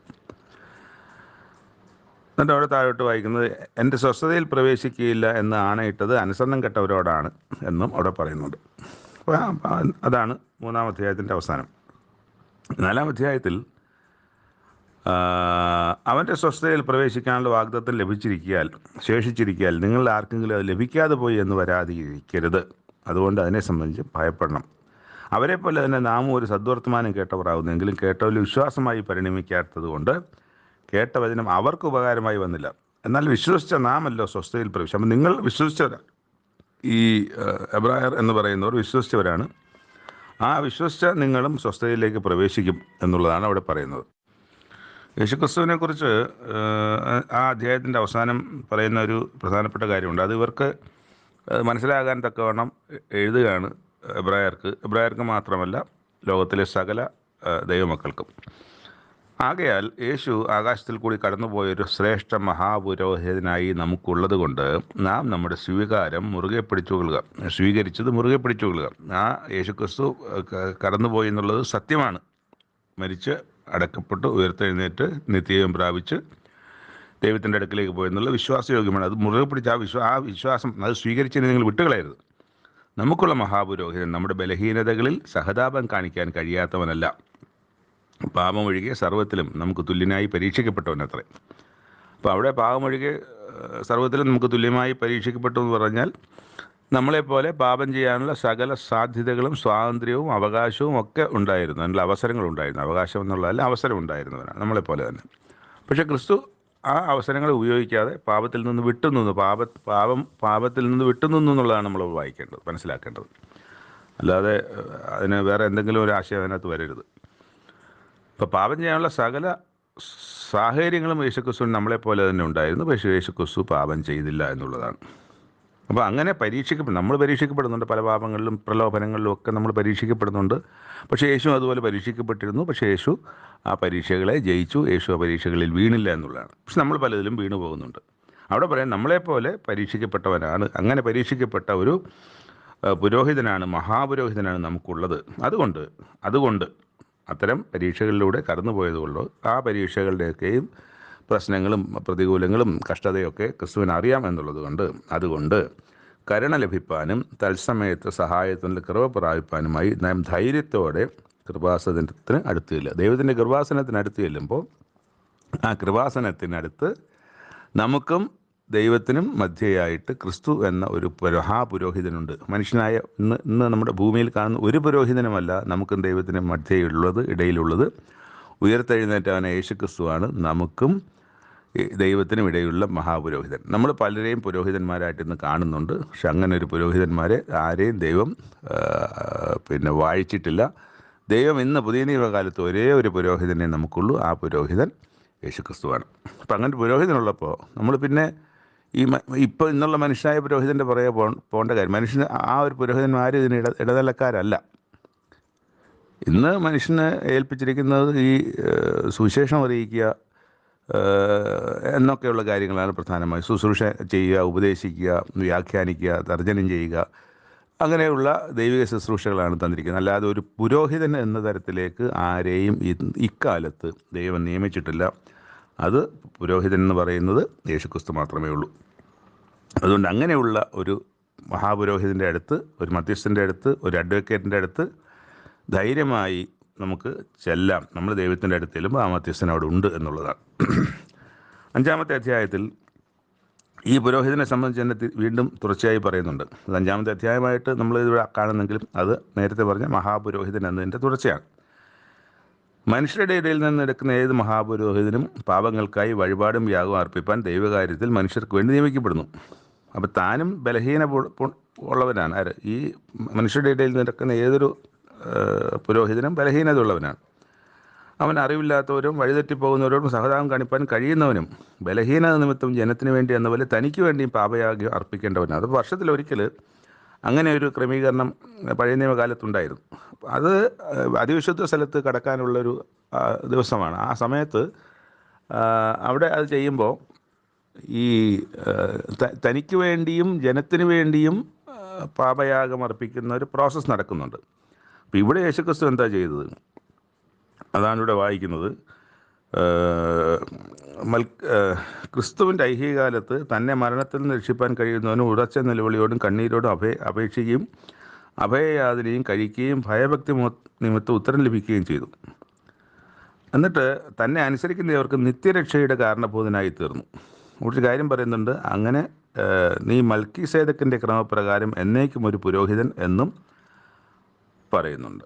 എന്നിട്ട് അവിടെ താഴോട്ട് വായിക്കുന്നത്, എൻ്റെ സ്വസ്ഥതയിൽ പ്രവേശിക്കുകയില്ല എന്ന് ആണയിട്ടത് അനുസരണം കെട്ടവരോടാണ് എന്നും അവിടെ പറയുന്നുണ്ട്. അപ്പോൾ അതാണ് 3-ാം അധ്യായത്തിൻ്റെ അവസാനം. 4-ാം അധ്യായത്തിൽ അവൻ്റെ സ്വസ്ഥതയിൽ പ്രവേശിക്കാനുള്ള വാഗ്ദത്തം ശേഷിച്ചിരിക്കാൽ നിങ്ങളിൽ ആർക്കെങ്കിലും അത് ലഭിക്കാതെ പോയി എന്ന് വരാതിരിക്കരുത്. അതുകൊണ്ട് അതിനെ സംബന്ധിച്ച് ഭയപ്പെടണം. അവരെ പോലെ തന്നെ നാമും ഒരു സദ്വർത്തമാനം കേട്ടവരാകുന്നെങ്കിലും കേട്ടവരിൽ വിശ്വാസമായി പരിണമിക്കാത്തത് കൊണ്ട് കേട്ട വചനം അവർക്ക് ഉപകാരമായി വന്നില്ല. എന്നാൽ വിശ്വസിച്ച നാമല്ലോ സ്വസ്ഥതയിൽ പ്രവേശിച്ചു. അപ്പം നിങ്ങൾ വിശ്വസിച്ചവരാണ്, ഈ എബ്രായർ എന്ന് പറയുന്നവർ വിശ്വസിച്ചവരാണ്. ആ വിശ്വസിച്ച നിങ്ങളും സ്വസ്ഥതയിലേക്ക് പ്രവേശിക്കും എന്നുള്ളതാണ് അവിടെ പറയുന്നത്. യേശുക്രിസ്തുവിനെ കുറിച്ച് ആ അധ്യായത്തിൻ്റെ അവസാനം പറയുന്ന ഒരു പ്രധാനപ്പെട്ട കാര്യമുണ്ട്. അത് ഇവർക്ക് മനസ്സിലാകാൻ തക്കവണ്ണം എഴുതുകയാണ്. എബ്രായർക്ക് മാത്രമല്ല, ലോകത്തിലെ സകല ദൈവമക്കൾക്കും. ആകയാൽ യേശു ആകാശത്തിൽ കൂടി കടന്നുപോയൊരു ശ്രേഷ്ഠ മഹാപുരോഹിതനായി നമുക്കുള്ളത് കൊണ്ട് നാം നമ്മുടെ സ്വീകരിച്ചത് മുറുകെ പിടിച്ചുകൊള്ളുക. ആ യേശുക്രിസ്തു കടന്നുപോയി എന്നുള്ളത് സത്യമാണ്. മരിച്ച് അടക്കപ്പെട്ട് ഉയർത്തെഴുന്നേറ്റ് നിത്യജീവൻ പ്രാപിച്ച് ദൈവത്തിൻ്റെ അടുക്കിലേക്ക് പോയെന്നുള്ള വിശ്വാസയോഗ്യമാണ്. അത് മുറുകെ പിടിച്ച് ആ വിശ്വാസം അത് സ്വീകരിച്ചതിന് നിങ്ങൾ വിട്ടുകളയരുത്. നമുക്കുള്ള മഹാപുരോഹിതൻ നമ്മുടെ ബലഹീനതകളിൽ സഹതാപം കാണിക്കാൻ കഴിയാത്തവനല്ല, പാപമൊഴികെ സർവ്വത്തിലും നമുക്ക് തുല്യനായി പരീക്ഷിക്കപ്പെട്ടവനത്രേ. അപ്പോൾ അവിടെ പാപമൊഴികെ സർവ്വത്തിലും നമുക്ക് തുല്യമായി പരീക്ഷിക്കപ്പെട്ടു എന്ന് പറഞ്ഞാൽ നമ്മളെപ്പോലെ പാപം ചെയ്യാനുള്ള സകല സാധ്യതകളും സ്വാതന്ത്ര്യവും അവകാശവും ഒക്കെ ഉണ്ടായിരുന്നു, അതിനുള്ള അവസരങ്ങളുണ്ടായിരുന്നു. അവകാശം എന്നുള്ളതല്ല, അവസരം ഉണ്ടായിരുന്നവരാണ് നമ്മളെപ്പോലെ തന്നെ. പക്ഷേ ക്രിസ്തു ആ അവസരങ്ങൾ ഉപയോഗിക്കാതെ പാപത്തിൽ നിന്ന് വിട്ടുനിന്നു. പാപത്തിൽ നിന്ന് വിട്ടുനിന്നു എന്നുള്ളതാണ് നമ്മൾ വായിക്കേണ്ടത്, മനസ്സിലാക്കേണ്ടത്. അല്ലാതെ അതിന് വേറെ എന്തെങ്കിലും ഒരു ആശയം അതിനകത്ത് വരരുത്. ഇപ്പോൾ പാപം ചെയ്യാനുള്ള സകല സാഹചര്യങ്ങളും യേശുക്രിസ്തു നമ്മളെപ്പോലെ തന്നെ ഉണ്ടായിരുന്നു. പക്ഷേ യേശുക്രിസ്തു പാപം ചെയ്തില്ല എന്നുള്ളതാണ്. അപ്പോൾ അങ്ങനെ നമ്മൾ പരീക്ഷിക്കപ്പെടുന്നുണ്ട്, പല പാപങ്ങളിലും പ്രലോഭനങ്ങളിലും ഒക്കെ നമ്മൾ പരീക്ഷിക്കപ്പെടുന്നുണ്ട്. പക്ഷേ യേശു അതുപോലെ പരീക്ഷിക്കപ്പെട്ടിരുന്നു. പക്ഷേ യേശു ആ പരീക്ഷകളെ ജയിച്ചു. യേശു ആ പരീക്ഷകളിൽ വീണില്ല എന്നുള്ളതാണ്. പക്ഷെ നമ്മൾ പലതിലും വീണു പോകുന്നുണ്ട്. അവിടെ പറയാം, നമ്മളെപ്പോലെ പരീക്ഷിക്കപ്പെട്ടവനാണ്. അങ്ങനെ പരീക്ഷിക്കപ്പെട്ട ഒരു പുരോഹിതനാണ്, മഹാപുരോഹിതനാണ് നമുക്കുള്ളത്. അതുകൊണ്ട് അത്തരം പരീക്ഷകളിലൂടെ കടന്നു പോയതുകൊള്ളൂ. ആ പരീക്ഷകളുടെയൊക്കെയും പ്രശ്നങ്ങളും പ്രതികൂലങ്ങളും കഷ്ടതയൊക്കെ ക്രിസ്തുവിന് അറിയാം അതുകൊണ്ട് കരുണ ലഭിപ്പാനും തത്സമയത്ത് സഹായത്തിൻ്റെ കൃപ പ്രാപിപ്പാനുമായി നാം ധൈര്യത്തോടെ കൃപാസനത്തിന് അടുത്തില്ല. ദൈവത്തിൻ്റെ കൃപാസനത്തിന് അടുത്ത് ചെല്ലുമ്പോൾ ആ കൃപാസനത്തിനടുത്ത് നമുക്കും ദൈവത്തിനും മധ്യയായിട്ട് ക്രിസ്തു എന്ന ഒരു മഹാപുരോഹിതനുണ്ട്. മനുഷ്യനായ ഇന്ന് നമ്മുടെ ഭൂമിയിൽ കാണുന്ന ഒരു പുരോഹിതനുമല്ല നമുക്കും ദൈവത്തിനും ഇടയിലുള്ളത് ഉയർത്തെഴുന്നേറ്റവനായ യേശുക്രിസ്തുവാണ് നമുക്കും ദൈവത്തിനും ഇടയിലുള്ള മഹാപുരോഹിതൻ. നമ്മൾ പലരെയും പുരോഹിതന്മാരായിട്ട് ഇന്ന് കാണുന്നുണ്ട്. പക്ഷെ അങ്ങനെ ഒരു പുരോഹിതന്മാരെ ആരെയും ദൈവം വാഴിച്ചിട്ടില്ല. ദൈവം ഇന്ന് പുതിയ നിയമകാലത്ത് ഒരേ ഒരു പുരോഹിതനെ നമുക്കുള്ളൂ. ആ പുരോഹിതൻ യേശുക്രിസ്തുവാണ്. അപ്പം അങ്ങനെ പുരോഹിതനുള്ളപ്പോൾ നമ്മൾ പിന്നെ ഇപ്പോൾ ഇന്നുള്ള മനുഷ്യനായ പുരോഹിതൻ്റെ പുറകെ പോകേണ്ട കാര്യം, മനുഷ്യന് ആ ഒരു പുരോഹിതന്മാരും ഇതിന് ഇടനിലക്കാരല്ല. ഇന്ന് മനുഷ്യന് ഏൽപ്പിച്ചിരിക്കുന്നത് ഈ സുവിശേഷം അറിയിക്കുക എന്നൊക്കെയുള്ള കാര്യങ്ങളാണ് പ്രധാനമായി. ശുശ്രൂഷ ചെയ്യുക, ഉപദേശിക്കുക, വ്യാഖ്യാനിക്കുക, തർജ്ജനം ചെയ്യുക, അങ്ങനെയുള്ള ദൈവിക ശുശ്രൂഷകളാണ് തന്നിരിക്കുന്നത്. അല്ലാതെ ഒരു പുരോഹിതൻ എന്ന തരത്തിലേക്ക് ആരെയും ഇക്കാലത്ത് ദൈവം നിയമിച്ചിട്ടില്ല. അത് പുരോഹിതൻ എന്ന് പറയുന്നത് യേശുക്രിസ്തു മാത്രമേ ഉള്ളൂ. അതുകൊണ്ട് അങ്ങനെയുള്ള ഒരു മഹാപുരോഹിതൻ്റെ അടുത്ത്, ഒരു മധ്യസ്ഥൻ്റെ അടുത്ത്, ഒരു അഡ്വക്കേറ്റിൻ്റെ അടുത്ത് ധൈര്യമായി നമുക്ക് ചെല്ലാം. നമ്മൾ ദൈവത്തിൻ്റെ അടുത്ത് ചെല്ലുമ്പോൾ ആ മധ്യസ്ഥൻ അവിടെ ഉണ്ട് എന്നുള്ളതാണ്. 5-ാമത്തെ അധ്യായത്തിൽ ഈ പുരോഹിതനെ സംബന്ധിച്ച് തന്നെ വീണ്ടും തുടർച്ചയായി പറയുന്നുണ്ട്. അത് 5-ാമത്തെ അധ്യായമായിട്ട് നമ്മൾ ഇതിവിടെ കാണുന്നെങ്കിലും അത് നേരത്തെ പറഞ്ഞ മഹാപുരോഹിതൻ എന്നതിൻ്റെ തുടർച്ചയാണ്. മനുഷ്യരുടെ ഇടയിൽ നിന്ന് എടുക്കുന്ന ഏത് മഹാപുരോഹിതനും പാപങ്ങൾക്കായി വഴിപാടും യാഗവും അർപ്പിപ്പാൻ ദൈവകാര്യത്തിൽ മനുഷ്യർക്ക് വേണ്ടി നിയമിക്കപ്പെടുന്നു. അപ്പോൾ താനും ബലഹീന ഉള്ളവനാണ്. ആര്? ഈ മനുഷ്യരുടെ ഇടയിൽ നടക്കുന്ന ഏതൊരു പുരോഹിതനും ബലഹീനത ഉള്ളവനാണ്. അവൻ അറിവില്ലാത്തവരും വഴിതെറ്റിപ്പോകുന്നവരോടും സഹതാപം കാണിപ്പാൻ കഴിയുന്നവനും ബലഹീനത നിമിത്തം ജനത്തിന് വേണ്ടി എന്ന പോലെ തനിക്ക് വേണ്ടിയും പാപയാഗം അർപ്പിക്കേണ്ടവനാണ്. അത് വർഷത്തിലൊരിക്കൽ അങ്ങനെ ഒരു ക്രമീകരണം പഴയ നിയമകാലത്തുണ്ടായിരുന്നു. അത് അതിവിശുദ്ധ സ്ഥലത്ത് കടക്കാനുള്ളൊരു ദിവസമാണ്. ആ സമയത്ത് അവിടെ അത് ചെയ്യുമ്പോൾ ഈ തനിക്ക് വേണ്ടിയും ജനത്തിന് വേണ്ടിയും പാപയാഗം അർപ്പിക്കുന്ന ഒരു പ്രോസസ്സ് നടക്കുന്നുണ്ട്. അപ്പോൾ ഇവിടെ യേശുക്രിസ്തു എന്താ ചെയ്തത്? അതാണ് ഇവിടെ വായിക്കുന്നത്. ക്രിസ്തുവിൻ്റെ ഐഹികകാലത്ത് തന്നെ മരണത്തിൽ നിന്ന് രക്ഷിപ്പാൻ കഴിയുന്നവനും ഉറച്ച നിലവിളിയോടും കണ്ണീരോടും അപേക്ഷിക്കുകയും അഭയയാതനയും കഴിക്കുകയും ഭയഭക്തി നിമിത്തം ഉത്തരം ലഭിക്കുകയും ചെയ്തു. എന്നിട്ട് തന്നെ അനുസരിക്കുന്നവർക്ക് നിത്യരക്ഷയുടെ കാരണഭൂതനായി തീർന്നു. ഒരു കാര്യം പറയുന്നുണ്ട്, അങ്ങനെ നീ മൽക്കീസേദക്കിൻ്റെ ക്രമപ്രകാരം എന്നേക്കും ഒരു പുരോഹിതൻ എന്നും പറയുന്നുണ്ട്.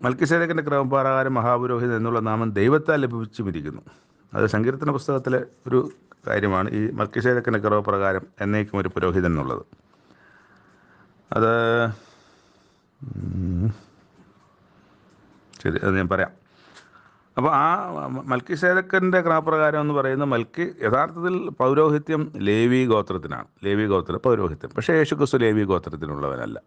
മൽക്കീസേദക്കിൻ്റെ ക്രമപ്രകാരം മഹാപുരോഹിതൻ എന്നുള്ള നാമം ദൈവത്താൽ ലഭിച്ചുമിരിക്കുന്നു. അത് സങ്കീർത്തന പുസ്തകത്തിലെ ഒരു കാര്യമാണ്, ഈ മൽക്കീസേദക്കിൻ്റെ ക്രമപ്രകാരം എന്നേക്കും ഒരു പുരോഹിതൻ എന്നുള്ളത്. അത് ശരി, അത് ഞാൻ പറയാം. അപ്പോൾ ആ മൽക്കീസേദക്കിൻ്റെ ക്രമപ്രകാരം എന്ന് പറയുന്ന യഥാർത്ഥത്തിൽ പൗരോഹിത്യം ലേവി ഗോത്രത്തിനാണ്. ലേവി ഗോത്ര പൗരോഹിത്യം. പക്ഷേ യേശുക്രിസ്തു ലേവി ഗോത്രത്തിനുള്ളവനല്ല.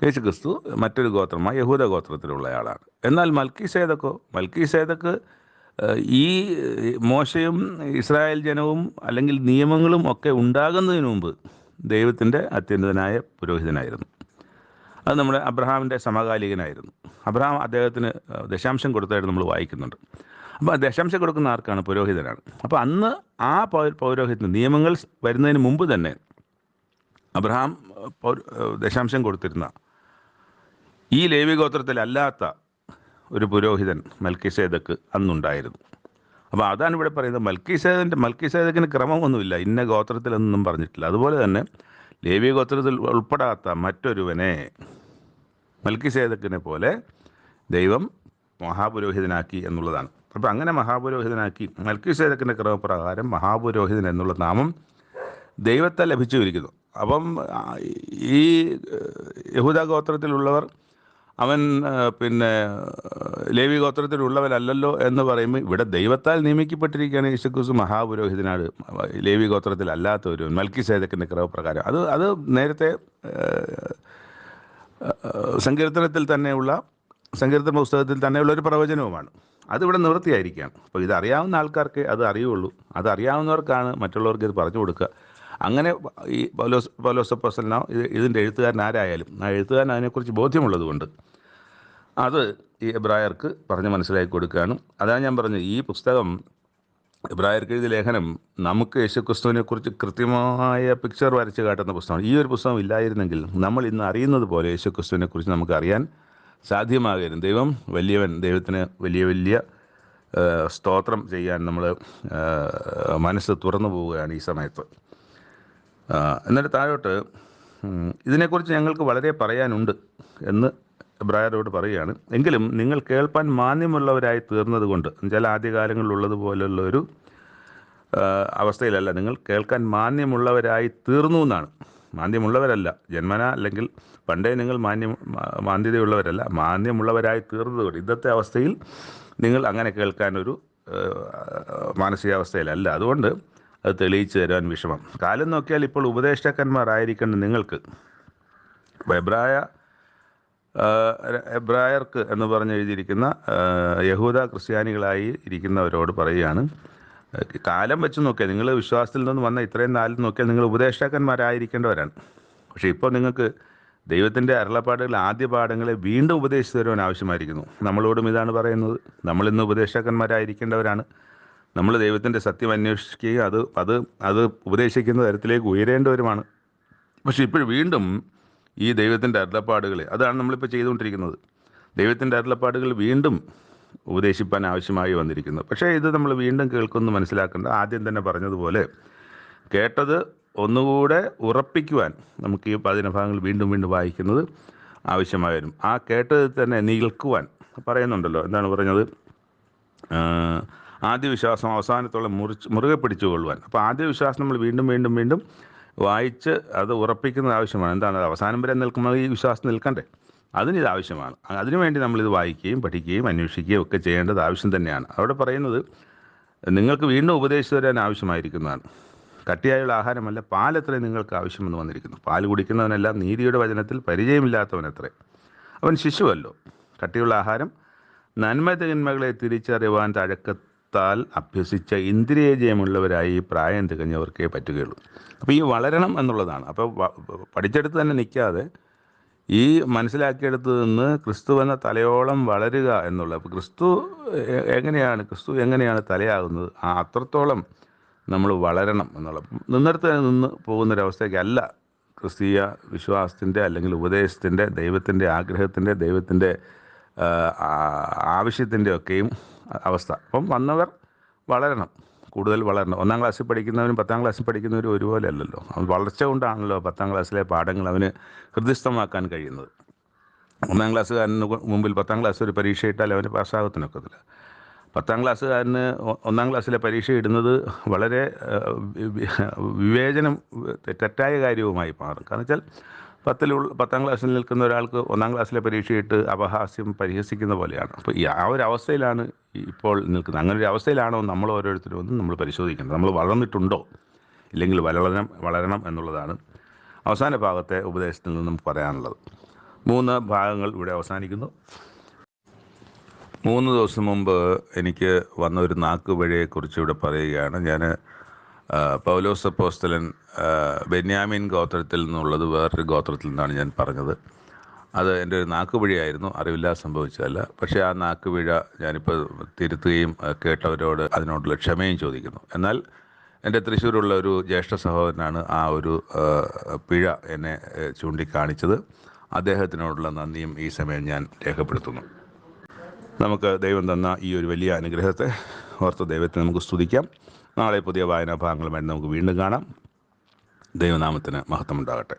യേശുക്രിസ്തു മറ്റൊരു ഗോത്രമായ യഹൂദ ഗോത്രത്തിലുള്ളയാളാണ്. എന്നാൽ മൽക്കീസേദക്ക് ഈ മോശയും ഇസ്രായേൽ ജനവും അല്ലെങ്കിൽ നിയമങ്ങളും ഒക്കെ ഉണ്ടാകുന്നതിന് മുമ്പ് ദൈവത്തിൻ്റെ അത്യുന്നതനായ പുരോഹിതനായിരുന്നു. അത് നമ്മുടെ അബ്രഹാമിൻ്റെ സമകാലികനായിരുന്നു. അബ്രഹാം അദ്ദേഹത്തിന് ദശാംശം കൊടുത്തായിട്ട് നമ്മൾ വായിക്കുന്നുണ്ട്. അപ്പോൾ ആ ദശാംശം കൊടുക്കുന്ന ആർക്കാണ്? പുരോഹിതനാണ്. അപ്പോൾ അന്ന് ആ പൗരോഹിത്യം നിയമങ്ങൾ വരുന്നതിന് മുമ്പ് തന്നെ അബ്രഹാം ദശാംശം കൊടുത്തിരുന്ന ഈ ലേവി ഗോത്രത്തിലല്ലാത്ത ഒരു പുരോഹിതൻ മൽക്കീസേദക്ക് അന്നുണ്ടായിരുന്നു. അപ്പോൾ അതാണ് ഇവിടെ പറയുന്നത്. മൽക്കീസേദക്കിന് ക്രമമൊന്നുമില്ല, ഇന്ന ഗോത്രത്തിലൊന്നും പറഞ്ഞിട്ടില്ല. അതുപോലെ തന്നെ ലേവി ഗോത്രത്തിൽ ഉൾപ്പെടാത്ത മറ്റൊരുവനെ മൽക്കീസേദക്കിനെ പോലെ ദൈവം മഹാപുരോഹിതനാക്കി എന്നുള്ളതാണ്. അപ്പോൾ അങ്ങനെ മഹാപുരോഹിതനാക്കി മൽക്കീസേദക്കിൻ്റെ ക്രമപ്രകാരം മഹാപുരോഹിതൻ എന്നുള്ള നാമം ദൈവത്താൽ ലഭിച്ചിരിക്കുന്നു. അപ്പം ഈ യഹൂദ ഗോത്രത്തിലുള്ളവർ അവൻ പിന്നെ ലേവി ഗോത്രത്തിലുള്ളവരല്ലല്ലോ എന്ന് പറയുമ്പോൾ ഇവിടെ ദൈവത്താൽ നിയമിക്കപ്പെട്ടിരിക്കുകയാണ് യേശുക്രിസ്തു മഹാപുരോഹിതനാണ്. ലേവി ഗോത്രത്തിലല്ലാത്ത ഒരു മൽക്കീസേദക്കിൻ്റെ ക്രമപ്രകാരം അത് നേരത്തെ സങ്കീർത്തന പുസ്തകത്തിൽ തന്നെയുള്ള ഒരു പ്രവചനവുമാണ്. അതിവിടെ നിവൃത്തിയായിരിക്കുകയാണ്. അപ്പോൾ ഇതറിയാവുന്ന ആൾക്കാർക്ക് അത് അറിയുള്ളൂ. അതറിയാവുന്നവർക്കാണ് മറ്റുള്ളവർക്ക് ഇത് പറഞ്ഞു കൊടുക്കുക. അങ്ങനെ ഈ പൗലോസ് അപ്പോസ്തലനോ ഇതിൻ്റെ എഴുത്തുകാരൻ ആരായാലും ആ എഴുത്തുകാരൻ അതിനെക്കുറിച്ച് ബോധ്യമുള്ളത് കൊണ്ട് അത് ഈ എബ്രായർക്ക് പറഞ്ഞ് മനസ്സിലാക്കി കൊടുക്കുകയാണ്. അതാണ് ഞാൻ പറഞ്ഞത്, ഈ പുസ്തകം എബ്രായർക്ക് എഴുതിയ ലേഖനം നമുക്ക് യേശുക്രിസ്തുവിനെക്കുറിച്ച് കൃത്യമായ പിക്ചർ വരച്ച് കാട്ടുന്ന പുസ്തകമാണ്. ഈ ഒരു പുസ്തകം ഇല്ലായിരുന്നെങ്കിൽ നമ്മൾ ഇന്ന് അറിയുന്നത് പോലെ യേശുക്രിസ്തുവിനെക്കുറിച്ച് നമുക്ക് അറിയാൻ സാധ്യമാകരുത്. ദൈവം വലിയവൻ, ദൈവത്തിന് വലിയ സ്തോത്രം ചെയ്യാൻ നമ്മൾ മനസ്സ് തുറന്നു പോവുകയാണ് ഈ സമയത്ത്. എന്നിട്ട് താഴോട്ട് ഇതിനെക്കുറിച്ച് ഞങ്ങൾക്ക് വളരെ പറയാനുണ്ട് എന്ന് എബ്രായരോട് പറയുകയാണ്. എങ്കിലും നിങ്ങൾ കേൾപ്പാൻ മാന്യമുള്ളവരായി തീർന്നത് കൊണ്ട്, എന്നുവെച്ചാൽ ആദ്യകാലങ്ങളിലുള്ളതുപോലുള്ള ഒരു അവസ്ഥയിലല്ല, നിങ്ങൾ കേൾക്കാൻ മാന്യമുള്ളവരായി തീർന്നു എന്നാണ്. മാന്യമുള്ളവരല്ല ജന്മന, അല്ലെങ്കിൽ പണ്ടേ നിങ്ങൾ മാന്യതയുള്ളവരല്ല, മാന്യമുള്ളവരായി തീർന്നതുകൊണ്ട് ഇന്നത്തെ അവസ്ഥയിൽ നിങ്ങൾ അങ്ങനെ കേൾക്കാനൊരു മാനസികാവസ്ഥയിലല്ല. അതുകൊണ്ട് അത് തെളിയിച്ചു തരാൻ വിഷമം. കാലം നോക്കിയാൽ ഇപ്പോൾ ഉപദേഷ്ടാക്കന്മാരായിരിക്കേണ്ട നിങ്ങൾക്ക്, എബ്രായർക്ക് എന്ന് പറഞ്ഞ് എഴുതിയിരിക്കുന്ന യഹൂദ ക്രിസ്ത്യാനികളായി ഇരിക്കുന്നവരോട് പറയുകയാണ്, കാലം വെച്ച് നോക്കിയാൽ നിങ്ങൾ വിശ്വാസത്തിൽ നിന്ന് വന്ന ഇത്രയും നാളിൽ നോക്കിയാൽ നിങ്ങൾ ഉപദേഷ്ടാക്കന്മാരായിരിക്കേണ്ടവരാണ്. പക്ഷേ ഇപ്പോൾ നിങ്ങൾക്ക് ദൈവത്തിൻ്റെ അരുളപ്പാടുകൾ ആദ്യ പാഠങ്ങളെ വീണ്ടും ഉപദേശിച്ചു തരുവാൻ ആവശ്യമായിരിക്കുന്നു. നമ്മളോടും ഇതാണ് പറയുന്നത്. നമ്മളിന്ന് ഉപദേഷ്ടാക്കന്മാരായിരിക്കേണ്ടവരാണ്. നമ്മൾ ദൈവത്തിൻ്റെ സത്യം അന്വേഷിക്കുകയും അത് ഉപദേശിക്കുന്ന തരത്തിലേക്ക് ഉയരേണ്ടവരുമാണ്. പക്ഷെ ഇപ്പോൾ വീണ്ടും ഈ ദൈവത്തിൻ്റെ അരുളപ്പാടുകൾ, അതാണ് നമ്മളിപ്പോൾ ചെയ്തുകൊണ്ടിരിക്കുന്നത്. ദൈവത്തിൻ്റെ അരുളപ്പാടുകൾ വീണ്ടും ഉപദേശിപ്പാൻ ആവശ്യമായി വന്നിരിക്കുന്നു. പക്ഷേ ഇത് നമ്മൾ വീണ്ടും കേൾക്കുമെന്ന് മനസ്സിലാക്കേണ്ട. ആദ്യം തന്നെ പറഞ്ഞതുപോലെ കേട്ടത് ഒന്നുകൂടെ ഉറപ്പിക്കുവാൻ നമുക്ക് ഈ 10 ഭാഗങ്ങൾ വീണ്ടും വീണ്ടും വായിക്കുന്നത് ആവശ്യമായി വരും. ആ കേട്ടത് തന്നെ നിൽക്കുവാൻ പറയുന്നുണ്ടല്ലോ. എന്താണ് പറഞ്ഞത്? ആദ്യ വിശ്വാസം അവസാനത്തോളം മുറുകെ പിടിച്ചുകൊള്ളുവാൻ. അപ്പോൾ ആദ്യ വിശ്വാസം നമ്മൾ വീണ്ടും വീണ്ടും വീണ്ടും വായിച്ച് അത് ഉറപ്പിക്കുന്നത് ആവശ്യമാണ്. എന്താണ്? അവസാനം വരെ നിൽക്കുമ്പോൾ ഈ വിശ്വാസം നിൽക്കണ്ടേ? അതിനിത് ആവശ്യമാണ്. അതിനുവേണ്ടി നമ്മളിത് വായിക്കുകയും പഠിക്കുകയും അന്വേഷിക്കുകയും ഒക്കെ ചെയ്യേണ്ടത് ആവശ്യം തന്നെയാണ്. അവിടെ പറയുന്നത് നിങ്ങൾക്ക് വീണ്ടും ഉപദേശിച്ചു തരാൻ ആവശ്യമായിരിക്കുന്നതാണ്. കട്ടിയായുള്ള ആഹാരമല്ല, പാലത്രേ നിങ്ങൾക്ക് ആവശ്യമെന്ന് വന്നിരിക്കുന്നു. പാൽ കുടിക്കുന്നവനെല്ലാം നീതിയുടെ വചനത്തിൽ പരിചയമില്ലാത്തവനത്രേ, അവൻ ശിശുവല്ലോ. കട്ടിയുള്ള ആഹാരം നന്മ തിന്മകളെ തിരിച്ചറിയുവാൻ തഴക്കത്താൽ അഭ്യസിച്ച ഇന്ദ്രിയജയമുള്ളവരായി പ്രായം തികഞ്ഞവർക്കേ പറ്റുകയുള്ളൂ. അപ്പോൾ ഈ വളരണം എന്നുള്ളതാണ്. അപ്പോൾ പഠിച്ചെടുത്ത് തന്നെ നിൽക്കാതെ ഈ മനസ്സിലാക്കിയെടുത്ത് നിന്ന് ക്രിസ്തു എന്ന തലയോളം വളരുക എന്നുള്ളത്. അപ്പോൾ ക്രിസ്തു എങ്ങനെയാണ് തലയാകുന്നത്, അത്രത്തോളം നമ്മൾ വളരണം എന്നുള്ളത്. നിന്നിടത്ത് നിന്ന് പോകുന്നൊരവസ്ഥയ്ക്കല്ല ക്രിസ്തീയ വിശ്വാസത്തിൻ്റെ അല്ലെങ്കിൽ ഉപദേശത്തിൻ്റെ, ദൈവത്തിൻ്റെ ആഗ്രഹത്തിൻ്റെ, ദൈവത്തിൻ്റെ ആവശ്യത്തിൻ്റെ ഒക്കെയും അവസ്ഥ. അപ്പം വന്നവർ വളരണം, കൂടുതൽ വളരണം. 1-ാം ക്ലാസ്സിൽ പഠിക്കുന്നവനും 10-ാം ക്ലാസ്സിൽ പഠിക്കുന്നവരും ഒരുപോലെ അല്ലല്ലോ. അവൻ വളർച്ച കൊണ്ടാണല്ലോ 10-ാം ക്ലാസ്സിലെ പാഠങ്ങൾ അവന് ഹൃദയസ്ഥമാക്കാൻ കഴിയുന്നത്. 1-ാം ക്ലാസ്സുകാരന് മുമ്പിൽ 10-ാം ക്ലാസ് ഒരു പരീക്ഷ ഇട്ടാൽ അവന് പാസ്സാകത്തിനൊക്കത്തില്ല. 10-ാം ക്ലാസ്സുകാരന് 1-ാം ക്ലാസ്സിലെ പരീക്ഷ ഇടുന്നത് വളരെ വിവേചനം തെറ്റായ കാര്യവുമായി മാറും. കാരണം വെച്ചാൽ 10-ാം ക്ലാസ്സിൽ നിൽക്കുന്ന ഒരാൾക്ക് 1-ാം ക്ലാസ്സിലെ പരീക്ഷയിട്ട് അപഹാസ്യം പരിഹസിക്കുന്ന പോലെയാണ്. അപ്പോൾ ആ ഒരു അവസ്ഥയിലാണ് ഇപ്പോൾ നിൽക്കുന്നത്. അങ്ങനെ ഒരു അവസ്ഥയിലാണോ നമ്മൾ ഓരോരുത്തരും ഒന്നും നമ്മൾ പരിശോധിക്കേണ്ടത്. നമ്മൾ വളർന്നിട്ടുണ്ടോ, ഇല്ലെങ്കിൽ വളരണം എന്നുള്ളതാണ് അവസാന ഭാഗത്തെ ഉപദേശത്തിൽ നിന്നും പറയാനുള്ളത്. 3 ഭാഗങ്ങൾ ഇവിടെ അവസാനിക്കുന്നു. 3 ദിവസം മുമ്പ് എനിക്ക് വന്ന ഒരു നാക്കുവഴിയെക്കുറിച്ച് ഇവിടെ പറയുകയാണ്. ഞാൻ പൗലോസ് അപ്പോസ്തലൻ ബെന്യാമിൻ ഗോത്രത്തിൽ നിന്നുള്ളത് വേറൊരു ഗോത്രത്തിൽ നിന്നാണ് ഞാൻ പറഞ്ഞത്. അത് എൻ്റെ ഒരു നാക്കുപിഴയായിരുന്നു, അറിവില്ലാതെ സംഭവിച്ചതല്ല. പക്ഷേ ആ നാക്കുപിഴ ഞാനിപ്പോൾ തിരുത്തുകയും കേട്ടവരോട് അതിനോടുള്ള ക്ഷമയും ചോദിക്കുന്നു. എന്നാൽ എൻ്റെ തൃശ്ശൂരുള്ള ഒരു ജ്യേഷ്ഠ സഹോദരനാണ് ആ ഒരു പിഴ എന്നെ ചൂണ്ടിക്കാണിച്ചത്. അദ്ദേഹത്തിനോടുള്ള നന്ദിയും ഈ സമയം ഞാൻ രേഖപ്പെടുത്തുന്നു. നമുക്ക് ദൈവം തന്ന ഈ ഒരു വലിയ അനുഗ്രഹത്തെ ഓർത്ത് ദൈവത്തെ നമുക്ക് സ്തുതിക്കാം. നാളെ പുതിയ വായനാ ഭാഗങ്ങളുമായി നമുക്ക് വീണ്ടും കാണാം. ദൈവനാമത്തിന് മഹത്വമുണ്ടാകട്ടെ.